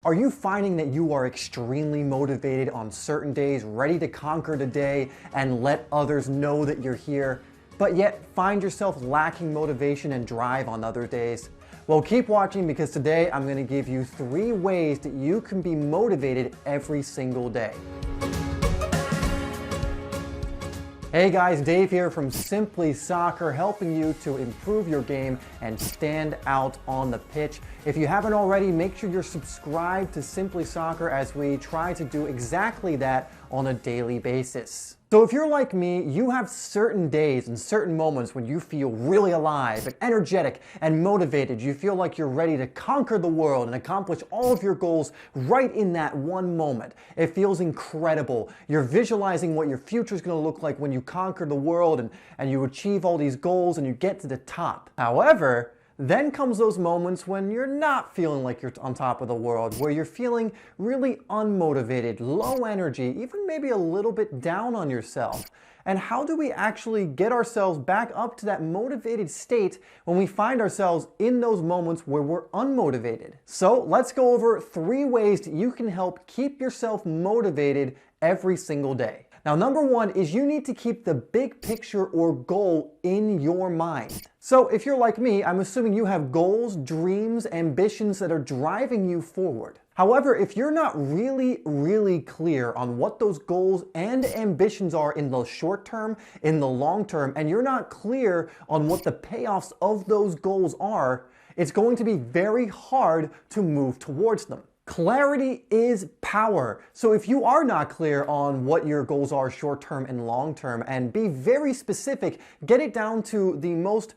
Are you finding that you are extremely motivated on certain days, ready to conquer the day and let others know that you're here, but yet find yourself lacking motivation and drive on other days? Well, keep watching because today I'm going to give you 3 ways that you can be motivated every single day. Hey guys, Dave here from Simplysoccer, helping you to improve your game and stand out on the pitch. If you haven't already, make sure you're subscribed to Simplysoccer as we try to do exactly that on a daily basis. So if you're like me, you have certain days and certain moments when you feel really alive and energetic and motivated. You feel like you're ready to conquer the world and accomplish all of your goals right in that one moment. It feels incredible. You're visualizing what your future is going to look like when you conquer the world and you achieve all these goals and you get to the top. However, then comes those moments when you're not feeling like you're on top of the world, where you're feeling really unmotivated, low energy, even maybe a little bit down on yourself. And how do we actually get ourselves back up to that motivated state when we find ourselves in those moments where we're unmotivated? So let's go over 3 ways that you can help keep yourself motivated every single day. Now, number 1 is you need to keep the big picture or goal in your mind. So if you're like me, I'm assuming you have goals, dreams, ambitions that are driving you forward. However, if you're not really clear on what those goals and ambitions are in the short term, in the long term, and you're not clear on what the payoffs of those goals are, it's going to be very hard to move towards them. Clarity is power. So if you are not clear on what your goals are short term and long term, and be very specific, get it down to the most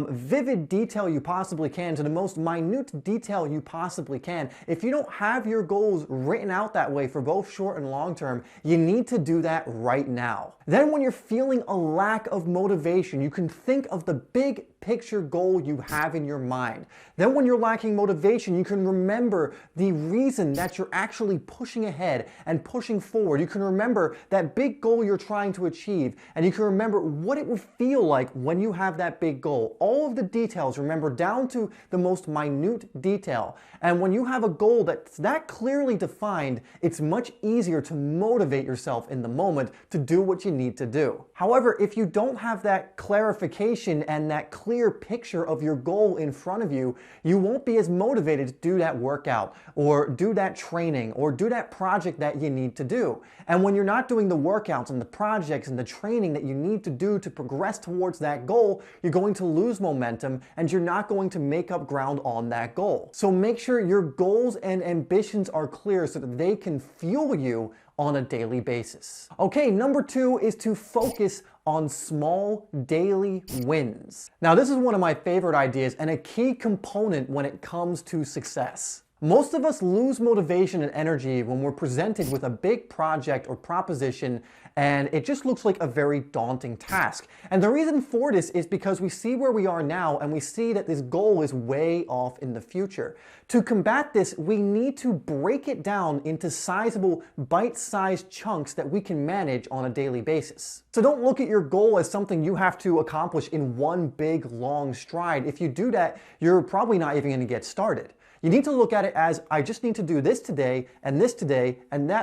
vivid detail you possibly can, to the most minute detail you possibly can. If you don't have your goals written out that way for both short and long term, you need to do that right now. Then when you're feeling a lack of motivation, you can think of the big picture goal you have in your mind. Then when you're lacking motivation, you can remember the reason that you're actually pushing ahead and pushing forward. You can remember that big goal you're trying to achieve, and you can remember what it would feel like when you have that big goal. All of the details, remember, down to the most minute detail. And when you have a goal that's that clearly defined, it's much easier to motivate yourself in the moment to do what you need to do. However, if you don't have that clarification and that clear picture of your goal in front of you, you won't be as motivated to do that workout or do that training or do that project that you need to do. And when you're not doing the workouts and the projects and the training that you need to do to progress towards that goal, you're going to lose momentum and you're not going to make up ground on that goal. So make sure your goals and ambitions are clear so that they can fuel you on a daily basis. Okay, number 2 is to focus on small daily wins. Now, this is one of my favorite ideas and a key component when it comes to success. Most of us lose motivation and energy when we're presented with a big project or proposition and it just looks like a very daunting task. And the reason for this is because we see where we are now and we see that this goal is way off in the future. To combat this, we need to break it down into sizable, bite-sized chunks that we can manage on a daily basis. So don't look at your goal as something you have to accomplish in one big, long stride. If you do that, you're probably not even going to get started. You need to look at it as, I just need to do this today, and that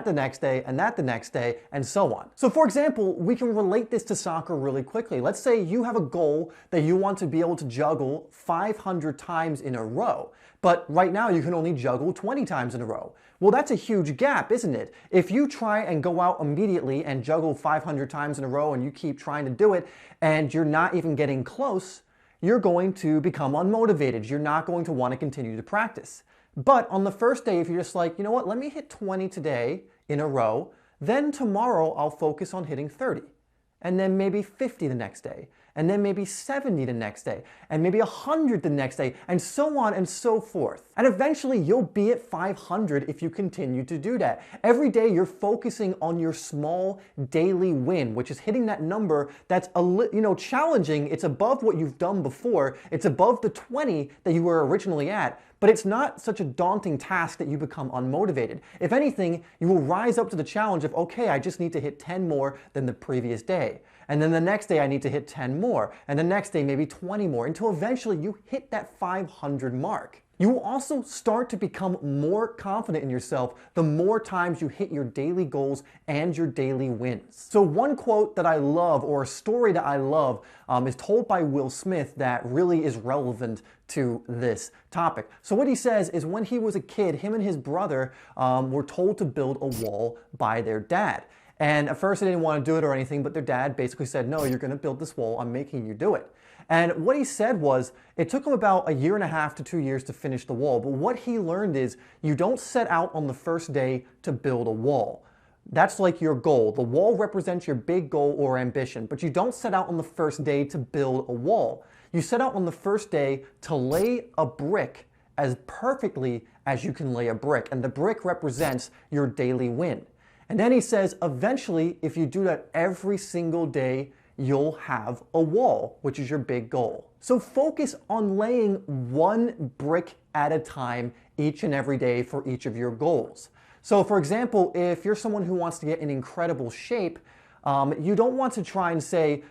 the next day, and that the next day, and so on. So for example, we can relate this to soccer really quickly. Let's say you have a goal that you want to be able to juggle 500 times in a row, but right now you can only juggle 20 times in a row. Well, that's a huge gap, isn't it? If you try and go out immediately and juggle 500 times in a row and you keep trying to do it, and you're not even getting close, you're going to become unmotivated. You're not going to want to continue to practice. But on the first day, if you're just like, you know what, let me hit 20 today in a row, then tomorrow I'll focus on hitting 30, and then maybe 50 the next day, and then maybe 70 the next day, and maybe 100 the next day, and so on and so forth. And eventually you'll be at 500 if you continue to do that. Every day you're focusing on your small daily win, which is hitting that number that's challenging. It's above what you've done before. It's above the 20 that you were originally at, but it's not such a daunting task that you become unmotivated. If anything, you will rise up to the challenge of, okay, I just need to hit 10 more than the previous day. And then the next day I need to hit 10 more. And the next day maybe 20 more, until eventually you hit that 500 mark. You will also start to become more confident in yourself the more times you hit your daily goals and your daily wins. So one quote that I love, or a story that I love, is told by Will Smith that really is relevant to this topic. So what he says is when he was a kid, him and his brother were told to build a wall by their dad. And at first they didn't want to do it or anything, but their dad basically said, no, you're going to build this wall, I'm making you do it. And what he said was, it took him about 1.5 to 2 years to finish the wall, but what he learned is, you don't set out on the first day to build a wall. That's like your goal. The wall represents your big goal or ambition, but you don't set out on the first day to build a wall. You set out on the first day to lay a brick as perfectly as you can lay a brick, and the brick represents your daily win. And then he says, eventually, if you do that every single day, you'll have a wall, which is your big goal. So focus on laying one brick at a time each and every day for each of your goals. So for example, if you're someone who wants to get in incredible shape, you don't want to try and say,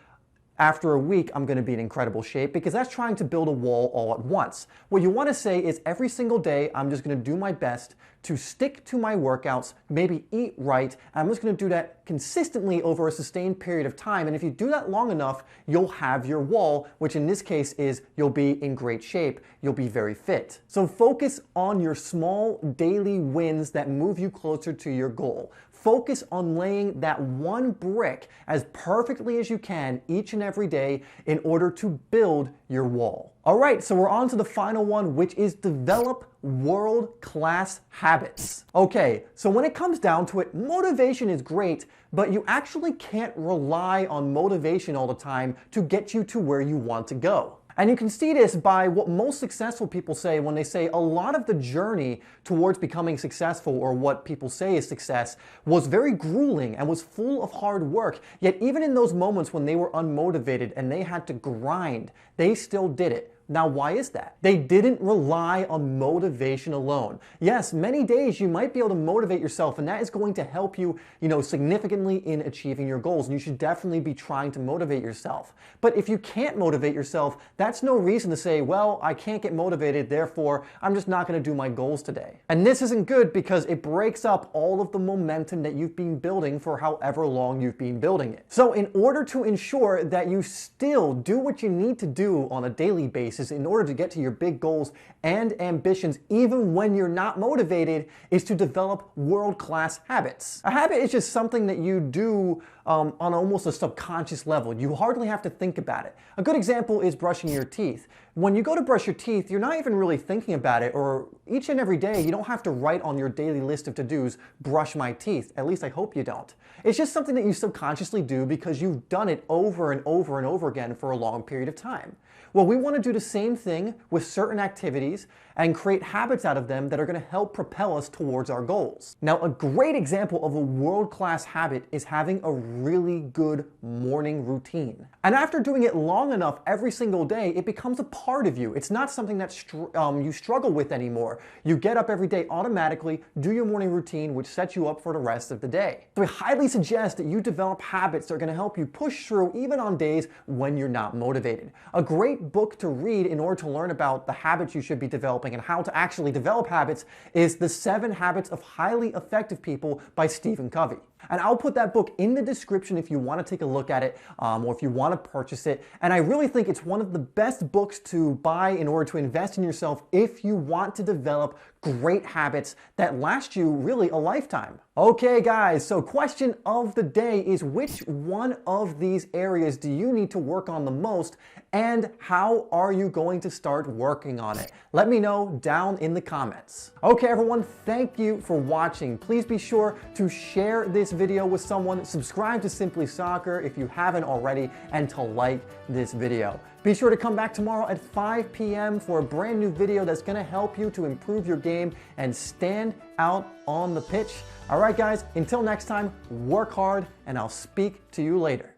after a week, I'm going to be in incredible shape, because that's trying to build a wall all at once. What you want to say is every single day, I'm just going to do my best to stick to my workouts, maybe eat right, and I'm just going to do that consistently over a sustained period of time. And if you do that long enough, you'll have your wall, which in this case is you'll be in great shape, you'll be very fit. So focus on your small daily wins that move you closer to your goal. Focus on laying that one brick as perfectly as you can each and every day in order to build your wall. All right, so we're on to the final one, which is develop world-class habits. Okay, so when it comes down to it, motivation is great, but you actually can't rely on motivation all the time to get you to where you want to go. And you can see this by what most successful people say when they say a lot of the journey towards becoming successful, or what people say is success, was very grueling and was full of hard work. Yet even in those moments when they were unmotivated and they had to grind, they still did it. Now, why is that? They didn't rely on motivation alone. Yes, many days you might be able to motivate yourself, and that is going to help you, significantly in achieving your goals. And you should definitely be trying to motivate yourself. But if you can't motivate yourself, that's no reason to say, well, I can't get motivated, therefore I'm just not going to do my goals today. And this isn't good because it breaks up all of the momentum that you've been building for however long you've been building it. So in order to ensure that you still do what you need to do on a daily basis, in order to get to your big goals and ambitions, even when you're not motivated, is to develop world-class habits. A habit is just something that you do on almost a subconscious level. You hardly have to think about it. A good example is brushing your teeth. When you go to brush your teeth, you're not even really thinking about it, or each and every day, you don't have to write on your daily list of to-dos, brush my teeth. At least I hope you don't. It's just something that you subconsciously do because you've done it over and over and over again for a long period of time. Well, we want to do the same thing with certain activities and create habits out of them that are going to help propel us towards our goals. Now, a great example of a world-class habit is having a really good morning routine. And after doing it long enough every single day, it becomes a part of you. It's not something that you struggle with anymore. You get up every day automatically, do your morning routine, which sets you up for the rest of the day. So I highly suggest that you develop habits that are going to help you push through even on days when you're not motivated. A great book to read in order to learn about the habits you should be developing and how to actually develop habits is The 7 Habits of Highly Effective People by Stephen Covey. And I'll put that book in the description if you want to take a look at it, or if you want to purchase it. And I really think it's one of the best books to buy in order to invest in yourself if you want to develop great habits that last you really a lifetime. Okay guys, so question of the day is, which one of these areas do you need to work on the most, and how are you going to start working on it? Let me know down in the comments. Okay everyone, thank you for watching. Please be sure to share this video with someone, subscribe to Simply Soccer if you haven't already, and to like this video. Be sure to come back tomorrow at 5 p.m. for a brand new video that's going to help you to improve your game and stand out on the pitch. All right guys, until next time, work hard, and I'll speak to you later.